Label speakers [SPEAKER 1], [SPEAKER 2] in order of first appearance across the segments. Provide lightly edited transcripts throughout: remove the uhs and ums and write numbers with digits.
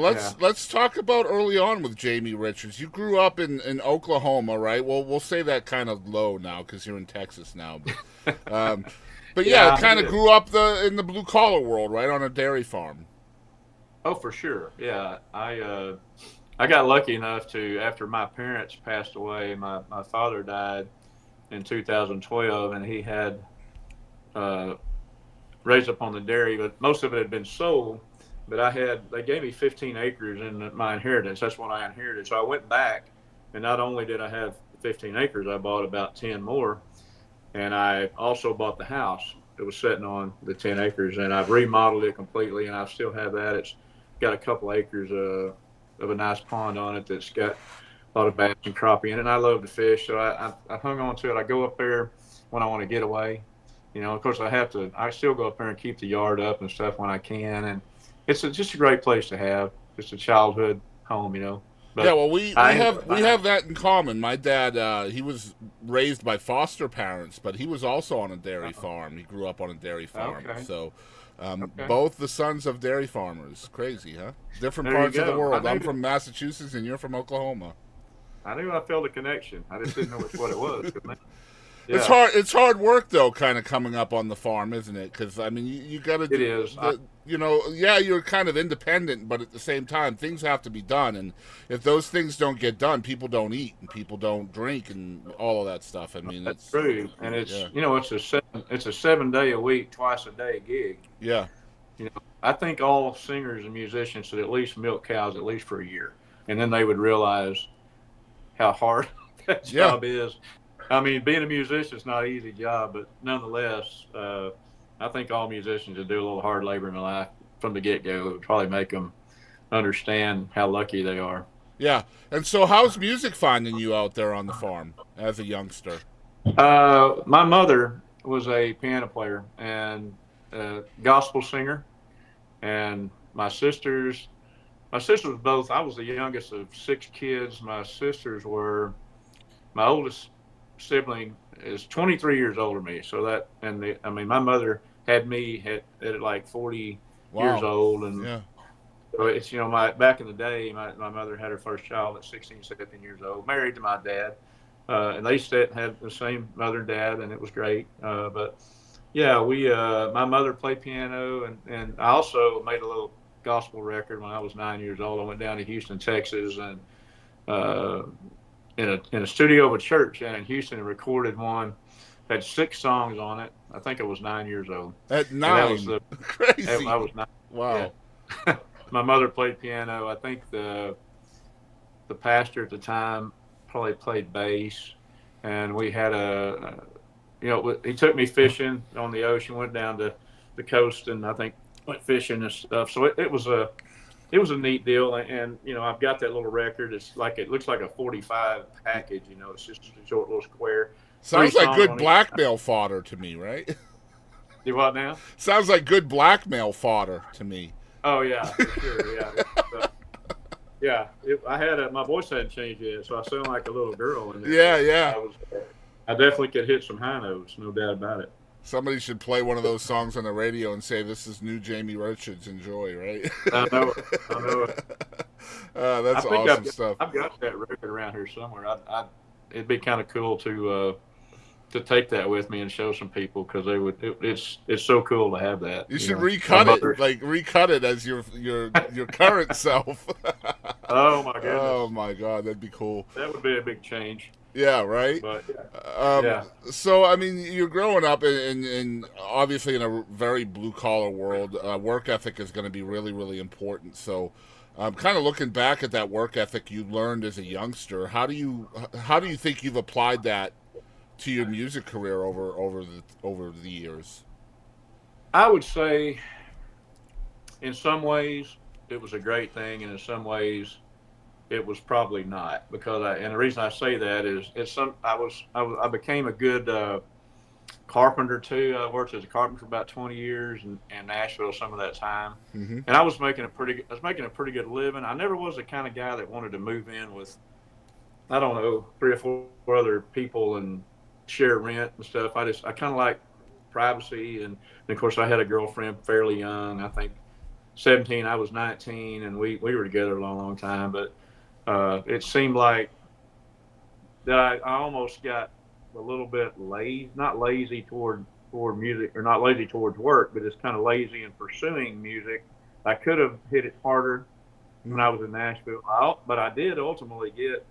[SPEAKER 1] Yeah.
[SPEAKER 2] Let's talk about early on with Jamie Richards. You grew up in Oklahoma, right? Well, we'll say that kind of low now because you're in Texas now, um, but yeah,
[SPEAKER 1] Yeah, I
[SPEAKER 2] kind of
[SPEAKER 1] did.
[SPEAKER 2] grew up in the blue collar world, right, on a dairy farm.
[SPEAKER 1] Oh, for sure. Yeah. I got lucky enough to, after my parents passed away, my father died in 2012, and he had uh, raised up on the dairy, but most of it had been sold. But they gave me 15 acres in my inheritance. That's what I inherited. So I went back, and not only did I have 15 acres, I bought about 10 more. And I also bought the house that was sitting on the 10 acres, and I've remodeled it completely, and I still have that. It's got a couple acres of a nice pond on it that's got a lot of bass and crappie in it. And I love to fish, so I hung on to it. I go up there when I want to get away. Of course, I still go up there and keep the yard up and stuff when I can. And just a great place to have, just a childhood home.
[SPEAKER 2] Yeah,
[SPEAKER 1] But
[SPEAKER 2] well,
[SPEAKER 1] I,
[SPEAKER 2] we
[SPEAKER 1] I
[SPEAKER 2] have that in common. My dad, he was raised by foster parents, but he was also on a dairy farm. He grew up on a dairy farm,
[SPEAKER 1] okay,
[SPEAKER 2] so
[SPEAKER 1] okay.
[SPEAKER 2] both the sons of dairy farmers. Crazy, huh? Different
[SPEAKER 1] There you
[SPEAKER 2] parts of the
[SPEAKER 1] go.
[SPEAKER 2] world. I'm from Massachusetts, and you're from Oklahoma.
[SPEAKER 1] I knew I felt a connection. I just didn't know what it was.
[SPEAKER 2] It's
[SPEAKER 1] Yeah,
[SPEAKER 2] hard. It's hard work though, kind of coming up on the farm, isn't it? Because I mean, you got to
[SPEAKER 1] it
[SPEAKER 2] do
[SPEAKER 1] is.
[SPEAKER 2] the. You know, yeah, you're kind of independent, but at the same time, things have to be done. And if those things don't get done, people don't eat and people don't drink and all of that stuff. I mean,
[SPEAKER 1] That's
[SPEAKER 2] it's
[SPEAKER 1] true, and
[SPEAKER 2] yeah,
[SPEAKER 1] it's a 7 day a week, twice a day gig.
[SPEAKER 2] yeah,
[SPEAKER 1] I think all singers and musicians should at least milk cows at least for a year, and then they would realize how hard that
[SPEAKER 2] yeah.
[SPEAKER 1] job is. I mean, being a musician is not an easy job, but nonetheless, I think all musicians should do a little hard labor in their life from the get go. It would probably make them understand how lucky they are.
[SPEAKER 2] Yeah. And so, how's music finding you out there on the farm as a youngster?
[SPEAKER 1] My mother was a piano player and a gospel singer, and my sisters both. I was the youngest of six kids. My oldest sibling is 23 years older than me. So I mean, my mother had me at like 40 years
[SPEAKER 2] Wow.
[SPEAKER 1] old, and
[SPEAKER 2] Yeah.
[SPEAKER 1] so it's my back in the day, my mother had her first child at 16, 17 years old, married to my dad, and they had the same mother and dad, and it was great. But yeah, my mother played piano, and I also made a little gospel record when I was 9 years old. I went down to Houston, Texas, and uh, in a studio of a church and in Houston and recorded one. Had six songs on it. I think I was 9 years old,
[SPEAKER 2] At
[SPEAKER 1] and that was
[SPEAKER 2] nine. Crazy.
[SPEAKER 1] I was nine. Yeah,
[SPEAKER 2] Wow.
[SPEAKER 1] my mother played piano. I think the pastor at the time probably played bass, and we had he took me fishing on the ocean. Went down to the coast, and I think went fishing and stuff. So it was a neat deal, and I've got that little record. It looks like a 45 package. It's just a short little square, three
[SPEAKER 2] Sounds like
[SPEAKER 1] songs
[SPEAKER 2] good
[SPEAKER 1] on each.
[SPEAKER 2] blackmail fodder to me, right?
[SPEAKER 1] Do what now?
[SPEAKER 2] Sounds like good blackmail fodder to me.
[SPEAKER 1] Oh yeah, for sure. Yeah, yeah. I had my voice hadn't changed yet, so I sound like a little girl in there.
[SPEAKER 2] Yeah,
[SPEAKER 1] But
[SPEAKER 2] yeah.
[SPEAKER 1] I definitely could hit some high notes, no doubt about it.
[SPEAKER 2] Somebody should play one of those songs on the radio and say, "This is new Jamie Richards. Enjoy." Right?
[SPEAKER 1] I know it. I know it. I
[SPEAKER 2] That's
[SPEAKER 1] think
[SPEAKER 2] awesome stuff.
[SPEAKER 1] I've got that record around here somewhere. It'd be kind of cool to take that with me and show some people because it's so cool to have that.
[SPEAKER 2] You should
[SPEAKER 1] My
[SPEAKER 2] recut it,
[SPEAKER 1] mother.
[SPEAKER 2] like recut it as your current self.
[SPEAKER 1] Oh my
[SPEAKER 2] Oh
[SPEAKER 1] goodness,
[SPEAKER 2] my god, that'd be cool.
[SPEAKER 1] that would be a big change.
[SPEAKER 2] Yeah, right.
[SPEAKER 1] But
[SPEAKER 2] Um,
[SPEAKER 1] yeah,
[SPEAKER 2] so I mean, you're growing up in obviously in a very blue collar world. Work ethic is going to be really really important. So, kind of looking back at that work ethic you learned as a youngster, how do you think you've applied that to your music career over the years?
[SPEAKER 1] I would say in some ways it was a great thing, and in some ways it was probably not because and the reason I say that is I became a good carpenter too. I worked as a carpenter for about 20 years in Nashville some of that time,
[SPEAKER 2] Mm-hmm.
[SPEAKER 1] and I was making a pretty good living. I never was the kind of guy that wanted to move in with, I don't know, three or four other people and share rent and stuff. I kind of like privacy, and of course I had a girlfriend fairly young. I think 17, I was 19, and we were together a long, long time. But it seemed like that I almost got a little bit lazy, not lazy toward music, or not lazy towards work, but just kind of lazy in pursuing music. I could have hit it harder when
[SPEAKER 2] Hmm.
[SPEAKER 1] I was in Nashville, but I did ultimately get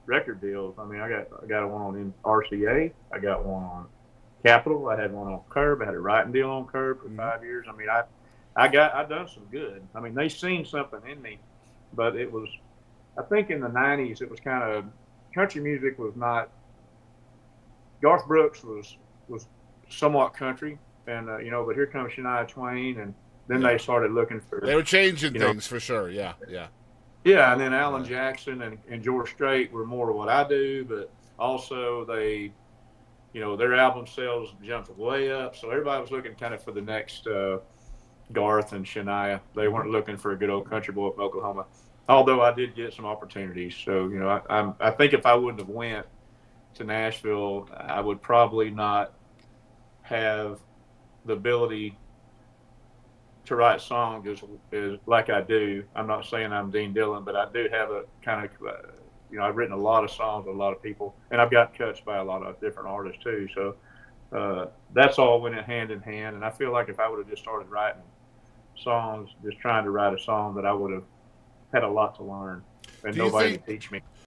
[SPEAKER 1] record deals. I mean, I got one on RCA, I got one on Capitol, I had one on Curb, I had a writing deal on Curb for
[SPEAKER 2] Hmm.
[SPEAKER 1] 5 years. I mean, I done some good. I mean, they seen something in me, but it was, I think in the '90s it was kind of, country music was not. Garth Brooks was somewhat country, and but here comes Shania Twain, and then they
[SPEAKER 2] Yeah,
[SPEAKER 1] started looking
[SPEAKER 2] they
[SPEAKER 1] for,
[SPEAKER 2] were changing
[SPEAKER 1] you know,
[SPEAKER 2] things for sure. Yeah, yeah,
[SPEAKER 1] yeah, and then Alan
[SPEAKER 2] yeah.
[SPEAKER 1] Jackson and George Strait were more of what I do, but also their album sales jumped way up, so everybody was looking kind of for the next Garth and Shania. They
[SPEAKER 2] Hmm.
[SPEAKER 1] weren't looking for a good old country boy from Oklahoma. Although I did get some opportunities, so I think if I wouldn't have went to Nashville, I would probably not have the ability to write songs is like I do. I'm not saying I'm Dean Dillon, but I do have a kind of, I've written a lot of songs with a lot of people, and I've got cuts by a lot of different artists too. So that's all went hand in hand. And I feel like if I would have just started writing songs, just trying to write a song, that I would have had a lot to learn and
[SPEAKER 2] Do you
[SPEAKER 1] nobody to
[SPEAKER 2] think
[SPEAKER 1] teach me.